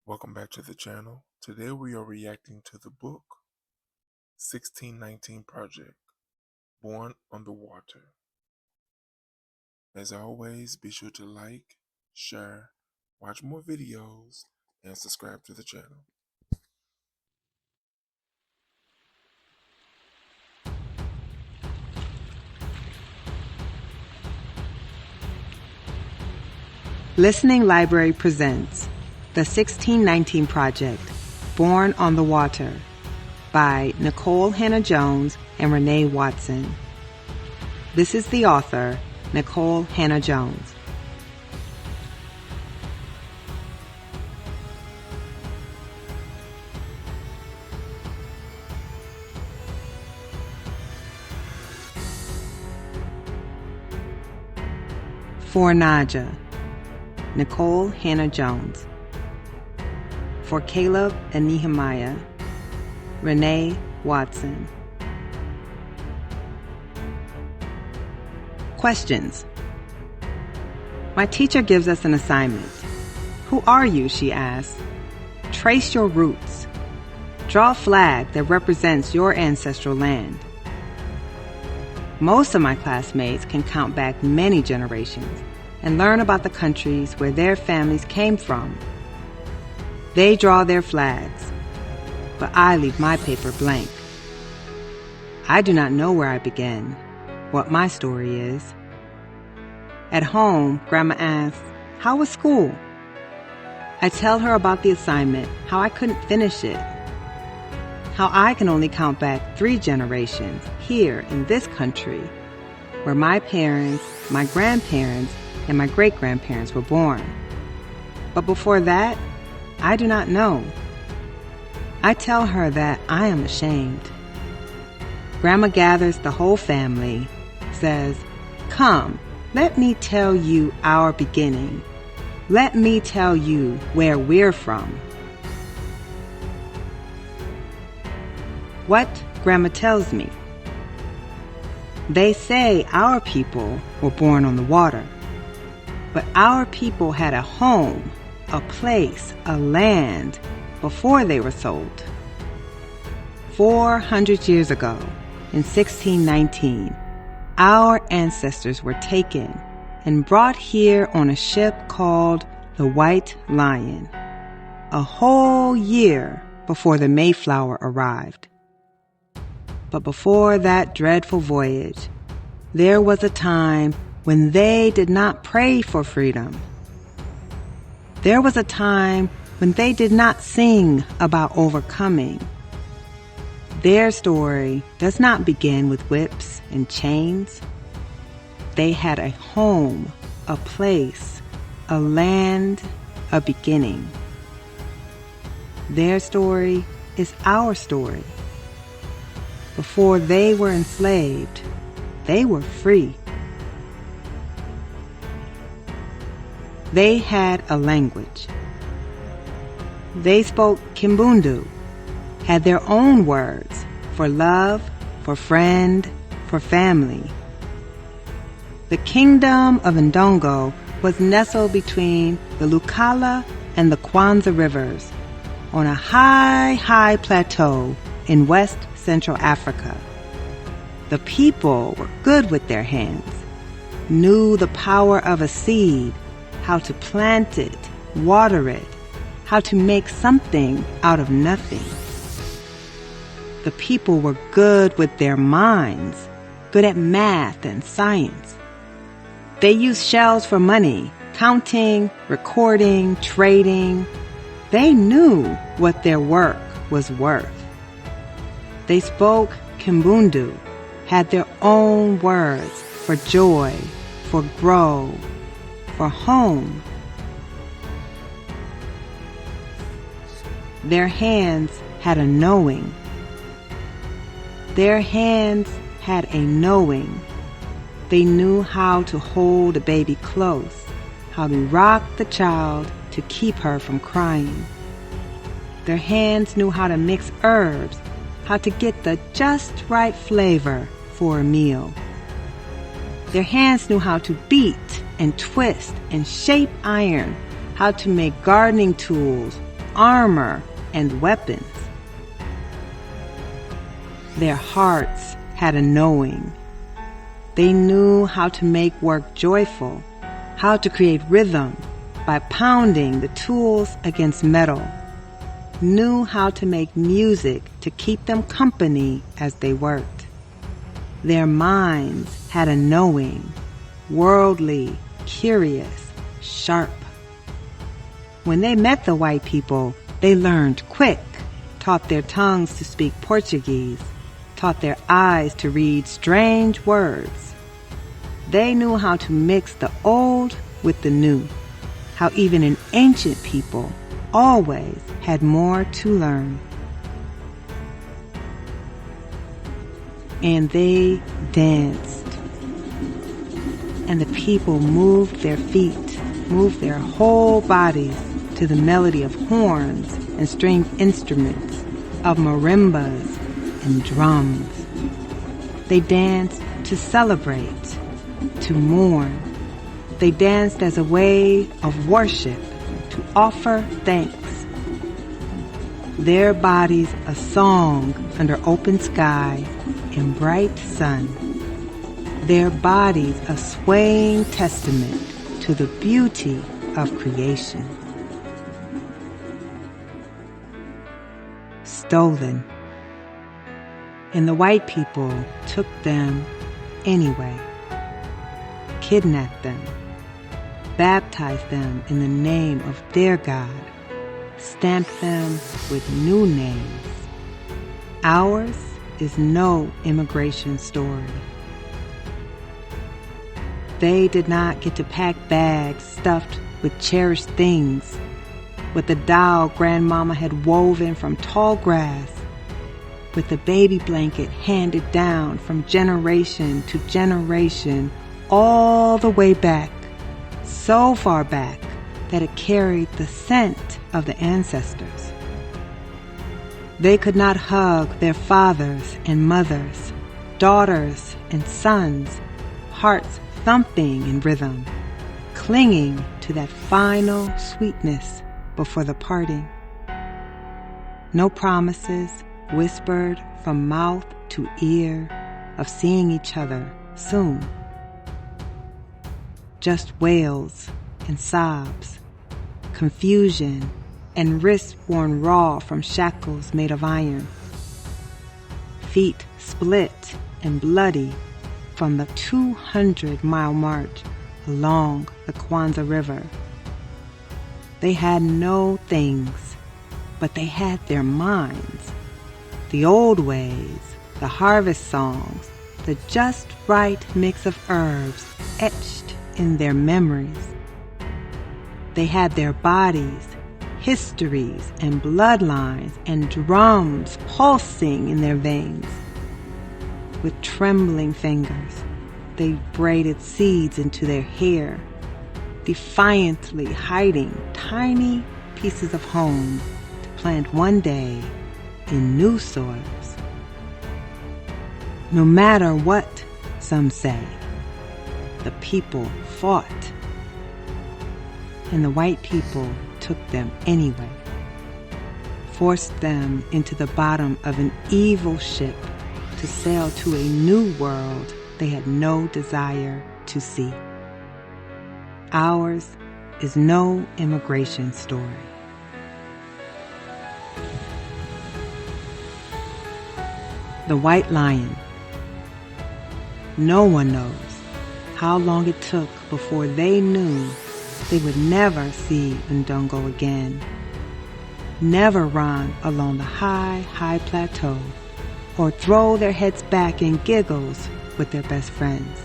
Welcome back to the channel. Today we are reacting to the book 1619 Project, Born on the Water. As always, be sure to like, share, watch more videos, and subscribe to the channel. Listening Library presents The 1619 Project, Born on the Water by Nikole Hannah-Jones and Renee Watson. This is the author, Nikole Hannah-Jones. For Naja, Nikole Hannah-Jones. For Caleb and Nehemiah, Renee Watson. Questions. My teacher gives us an assignment. Who are you, she asks. Trace your roots. Draw a flag that represents your ancestral land. Most of my classmates can count back many generations and learn about the countries where their families came from. They draw their flags, but I leave my paper blank. I do not know where I began, what my story is. At home, Grandma asks, "How was school?" I tell her about the assignment, how I couldn't finish it, how I can only count back 3 generations here in this country, where my parents, my grandparents, and my great-grandparents were born. But before that, I do not know. I tell her that I am ashamed. Grandma gathers the whole family, says, "Come, let me tell you our beginning. Let me tell you where we're from." What Grandma tells me. They say our people were born on the water. But our people had a home, a place, a land before they were sold. 400 years ago, in 1619, our ancestors were taken and brought here on a ship called the White Lion, a whole year before the Mayflower arrived. But before that dreadful voyage, there was a time when they did not pray for freedom. There was a time when they did not sing about overcoming. Their story does not begin with whips and chains. They had a home, a place, a land, a beginning. Their story is our story. Before they were enslaved, they were free. They had a language. They spoke Kimbundu, had their own words for love, for friend, for family. The kingdom of Ndongo was nestled between the Lukala and the Kwanza rivers on a high plateau in West Central Africa. The people were good with their hands, knew the power of a seed, how to plant it, water it, how to make something out of nothing. The people were good with their minds, good at math and science. They used shells for money, counting, recording, trading. They knew what their work was worth. They spoke Kimbundu, had their own words for joy, for grow, for home. Their hands had a knowing. Their hands had a knowing. They knew how to hold a baby close, how to rock the child to keep her from crying. Their hands knew how to mix herbs, how to get the just right flavor for a meal. Their hands knew how to beat and twist and shape iron, how to make gardening tools, armor and weapons. Their hearts had a knowing. They knew how to make work joyful, how to create rhythm by pounding the tools against metal, knew how to make music to keep them company as they worked. Their minds had a knowing, worldly, curious, sharp. When they met the white people, they learned quick, taught their tongues to speak Portuguese, taught their eyes to read strange words. They knew how to mix the old with the new, how even an ancient people always had more to learn. And they danced. And the people moved their feet, moved their whole bodies to the melody of horns and stringed instruments, of marimbas and drums. They danced to celebrate, to mourn. They danced as a way of worship, to offer thanks. Their bodies a song under open sky and bright sun. Their bodies a swaying testament to the beauty of creation. Stolen. And the white people took them anyway, kidnapped them, baptized them in the name of their God, stamped them with new names. Ours is no immigration story. They did not get to pack bags stuffed with cherished things, with the doll grandmama had woven from tall grass, with the baby blanket handed down from generation to generation, all the way back, so far back that it carried the scent of the ancestors. They could not hug their fathers and mothers, daughters and sons, hearts thumping in rhythm, clinging to that final sweetness before the parting. No promises whispered from mouth to ear of seeing each other soon. Just wails and sobs, confusion and wrists worn raw from shackles made of iron, feet split and bloody from the 200-mile march along the Kwanzaa River. They had no things, but they had their minds, the old ways, the harvest songs, the just right mix of herbs etched in their memories. They had their bodies, histories and bloodlines and drums pulsing in their veins. With trembling fingers, they braided seeds into their hair, defiantly hiding tiny pieces of home to plant one day in new soils. No matter what some say, the people fought, and the white people took them anyway, forced them into the bottom of an evil ship to sail to a new world they had no desire to see. Ours is no immigration story. The White Lion. No one knows how long it took before they knew they would never see Ndongo again, never run along the high plateau, or throw their heads back in giggles with their best friends.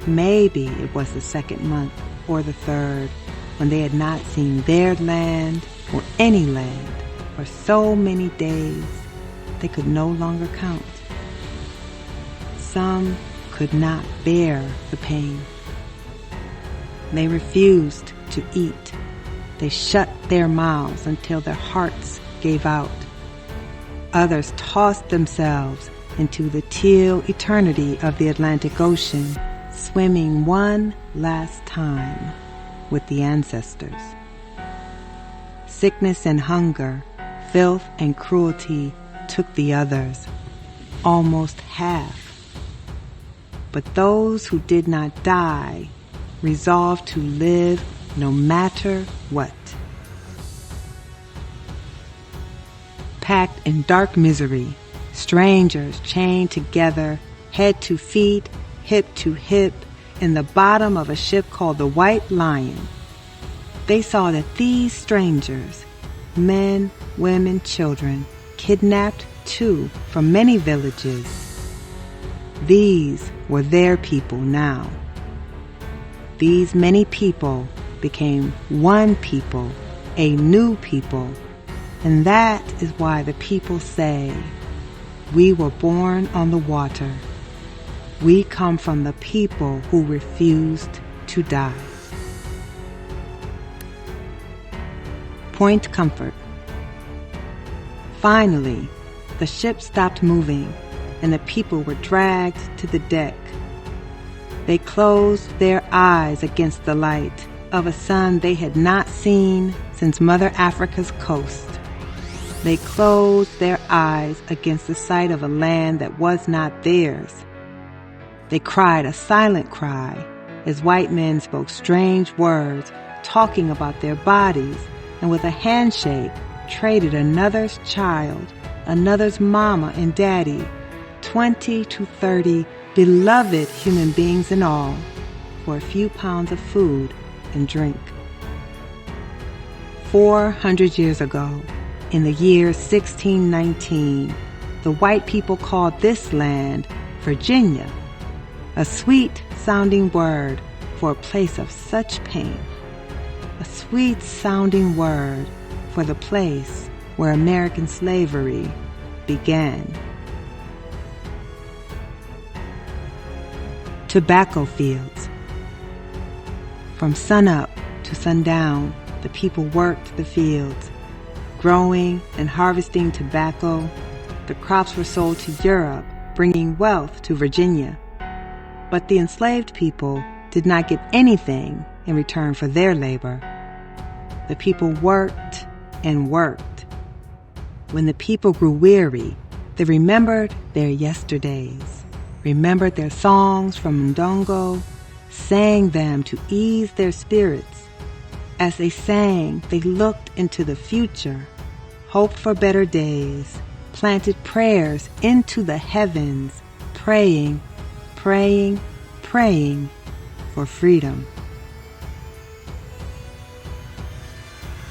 Maybe it was the second month or the third when they had not seen their land or any land for so many days they could no longer count. Some could not bear the pain. They refused to eat. They shut their mouths until their hearts gave out. Others tossed themselves into the teal eternity of the Atlantic Ocean, swimming one last time with the ancestors. sickness and hunger, filth and cruelty took the others, almost half. But those who did not die resolved to live no matter what. Packed in dark misery, strangers chained together, head to feet, hip to hip, in the bottom of a ship called the White Lion. They saw that these strangers, men, women, children, kidnapped too from many villages, these were their people now. These many people became one people, a new people, and that is why the people say, "We were born on the water. We come from the people who refused to die." Point Comfort. Finally, the ship stopped moving, and the people were dragged to the deck. They closed their eyes against the light of a sun they had not seen since Mother Africa's coast. They closed their eyes against the sight of a land that was not theirs. They cried a silent cry as white men spoke strange words, talking about their bodies, and with a handshake traded another's child, another's mama and daddy, 20 to 30 beloved human beings in all, for a few pounds of food and drink. 400 years ago, in the year 1619, the white people called this land Virginia, a sweet-sounding word for a place of such pain, a sweet-sounding word for the place where American slavery began. Tobacco fields. From sunup to sundown, the people worked the fields, growing and harvesting tobacco. The crops were sold to Europe, bringing wealth to Virginia. But the enslaved people did not get anything in return for their labor. The people worked and worked. When the people grew weary, they remembered their yesterdays, remembered their songs from Ndongo, sang them to ease their spirits. As they sang, they looked into the future, hoped for better days, planted prayers into the heavens, praying, praying, praying for freedom.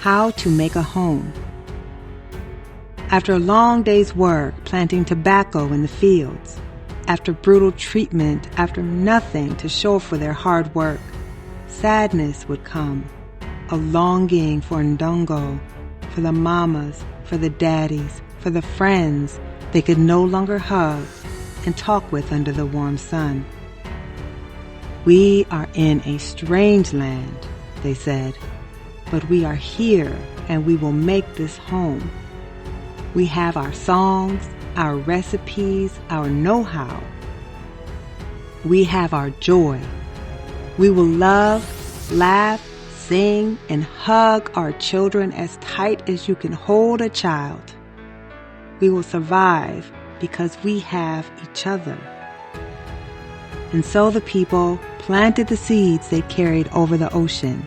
How to make a home. After a long day's work planting tobacco in the fields, after brutal treatment, after nothing to show for their hard work, sadness would come, a longing for Ndongo, for the mamas, for the daddies, for the friends they could no longer hug and talk with under the warm sun. "We are in a strange land," they said, "but we are here and we will make this home. We have our songs, our recipes, our know-how. We have our joy. We will love, laugh, sing, and hug our children as tight as you can hold a child. We will survive because we have each other." And so the people planted the seeds they carried over the ocean,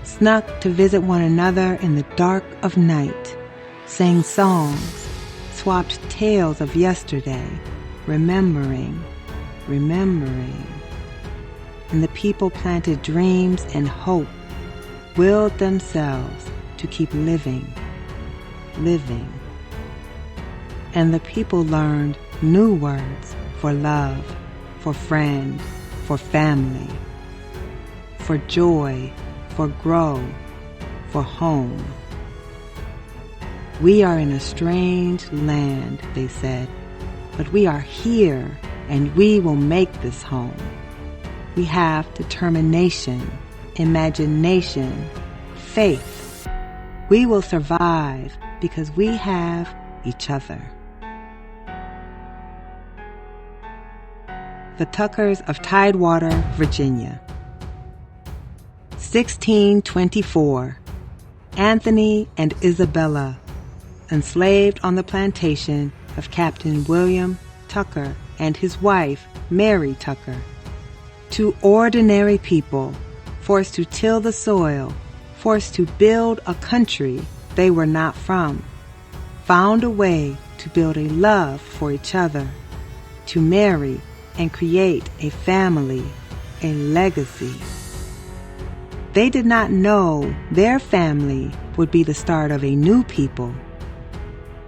snuck to visit one another in the dark of night, sang songs, swapped tales of yesterday, remembering. And the people planted dreams and hope, willed themselves to keep living. And the people learned new words for love, for friend, for family, for joy, for grow, for home. "We are in a strange land," they said, "but we are here and we will make this home. We have determination, imagination, faith. We will survive because we have each other." The Tuckers of Tidewater, Virginia. 1624. Anthony and Isabella, enslaved on the plantation of Captain William Tucker and his wife, Mary Tucker. Two ordinary people, forced to till the soil, forced to build a country they were not from, found a way to build a love for each other, to marry and create a family, a legacy. They did not know their family would be the start of a new people.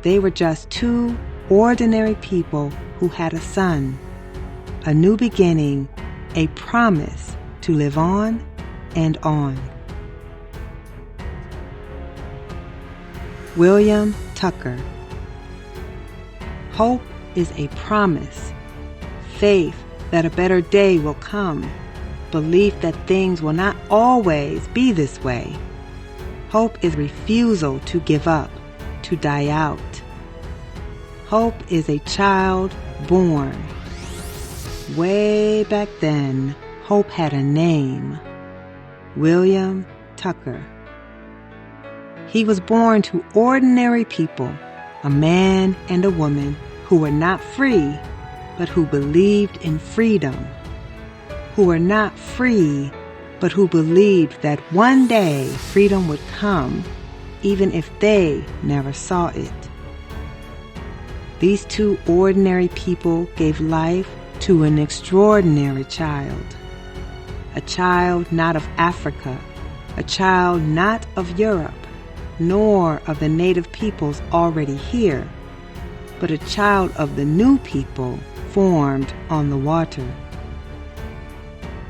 They were just two ordinary people who had a son, a new beginning, a promise to live on and on. William Tucker. Hope is a promise, faith that a better day will come, belief that things will not always be this way. Hope is refusal to give up, to die out. Hope is a child born. Way back then, hope had a name, William Tucker. He was born to ordinary people, a man and a woman who were not free, but who believed in freedom, who were not free, but who believed that one day freedom would come, even if they never saw it. These two ordinary people gave life to an extraordinary child, a child not of Africa, a child not of Europe, nor of the native peoples already here, but a child of the new people formed on the water.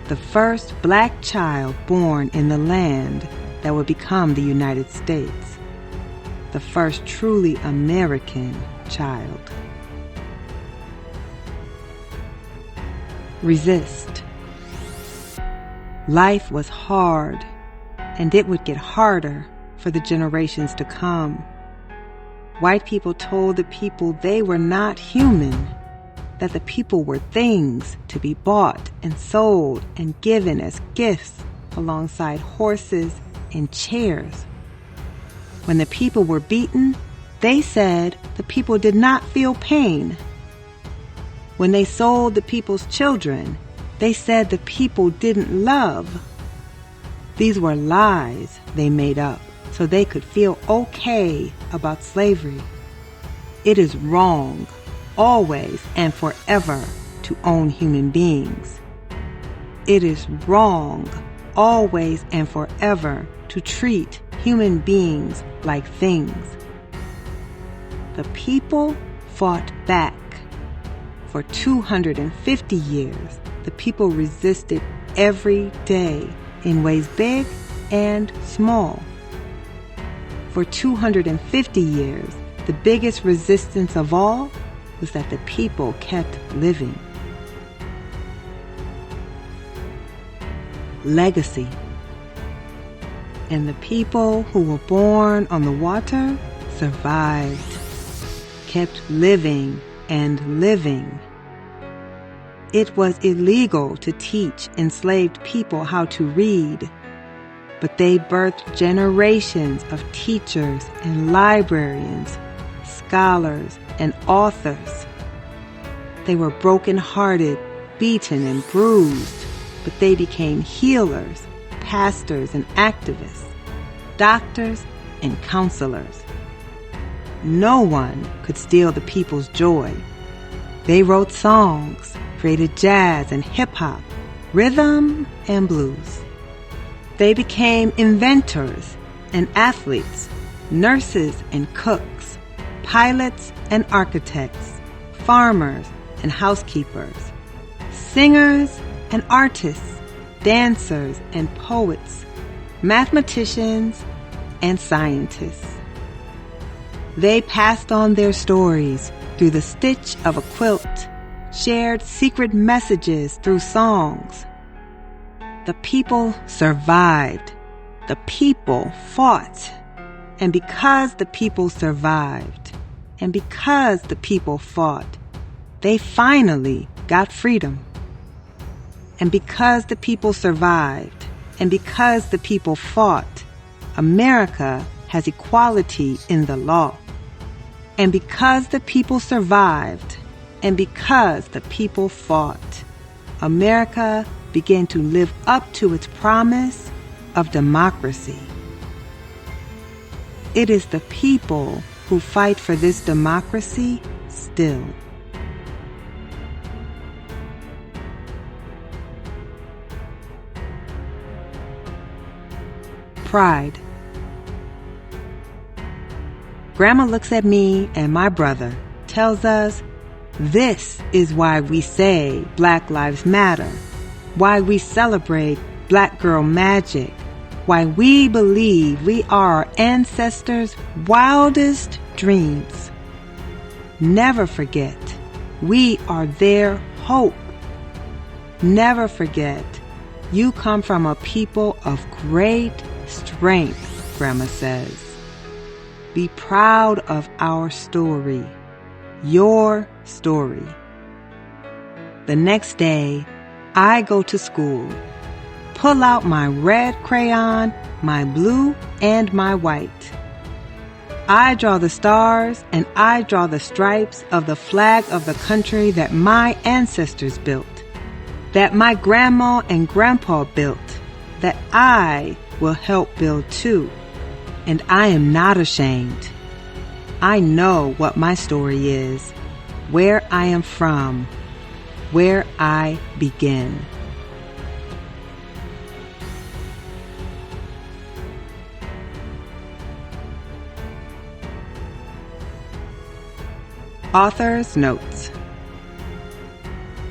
The first black child born in the land that would become the United States. The first truly American child. Resist. Life was hard, and it would get harder for the generations to come. White people told the people they were not human, that the people were things to be bought and sold and given as gifts alongside horses and chairs. When the people were beaten, they said the people did not feel pain. When they sold the people's children, they said the people didn't love. These were lies they made up so they could feel okay about slavery. It is wrong, always and forever, to own human beings. It is wrong, always and forever, to treat human beings like things. The people fought back. For 250 years, the people resisted every day in ways big and small. For 250 years, the biggest resistance of all was that the people kept living. Legacy. And the people who were born on the water survived, kept living and living. It was illegal to teach enslaved people how to read, but they birthed generations of teachers and librarians, scholars and authors. They were broken-hearted, beaten and bruised, but they became healers, pastors and activists, doctors and counselors. No one could steal the people's joy. They wrote songs, created jazz and hip-hop, rhythm and blues. They became inventors and athletes, nurses and cooks, pilots and architects, farmers and housekeepers, singers and artists, dancers and poets, mathematicians and scientists. They passed on their stories through the stitch of a quilt, shared secret messages through songs. The people survived. The people fought. And because the people survived, and because the people fought, they finally got freedom. And because the people survived, and because the people fought, America has equality in the law. And because the people survived, and because the people fought, America began to live up to its promise of democracy. It is the people who fight for this democracy still. Pride. Grandma looks at me and my brother, tells us, this is why we say Black Lives Matter, why we celebrate Black Girl Magic, why we believe we are our ancestors' wildest dreams. Never forget, we are their hope. Never forget, you come from a people of great strength, Grandma says. Be proud of our story, your story. The next day, I go to school, pull out my red crayon, my blue, and my white. I draw the stars and I draw the stripes of the flag of the country that my ancestors built, that my grandma and grandpa built, that I will help build too. And I am not ashamed. I know what my story is, where I am from, where I begin. Author's notes.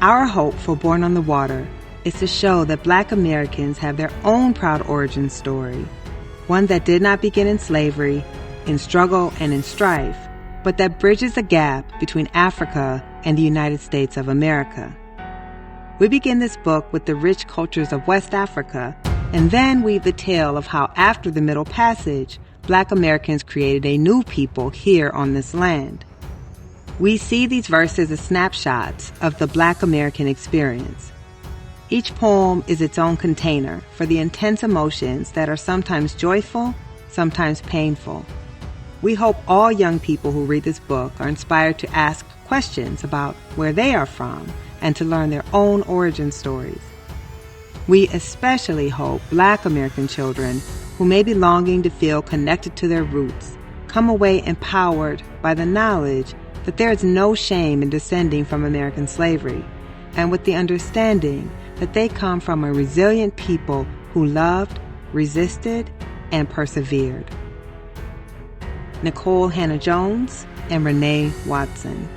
Our hope for Born on the Water is to show that Black Americans have their own proud origin story, one that did not begin in slavery, in struggle and in strife, but that bridges a gap between Africa and the United States of America. We begin this book with the rich cultures of West Africa, and then weave the tale of how after the Middle Passage, Black Americans created a new people here on this land. We see these verses as snapshots of the Black American experience. Each poem is its own container for the intense emotions that are sometimes joyful, sometimes painful. We hope all young people who read this book are inspired to ask questions about where they are from and to learn their own origin stories. We especially hope Black American children who may be longing to feel connected to their roots come away empowered by the knowledge that there is no shame in descending from American slavery, and with the understanding that they come from a resilient people who loved, resisted, and persevered. Nikole Hannah-Jones and Renee Watson.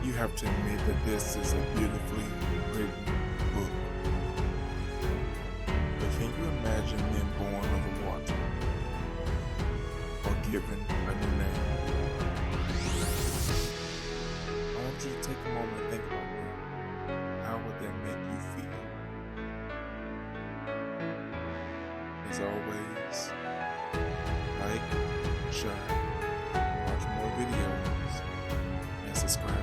You have to admit that this is a beautifully written book. But can you imagine being born on the water or given a new name? I want you to take a moment and think about that. How would that make you feel? As always, like, share, watch more videos, and subscribe.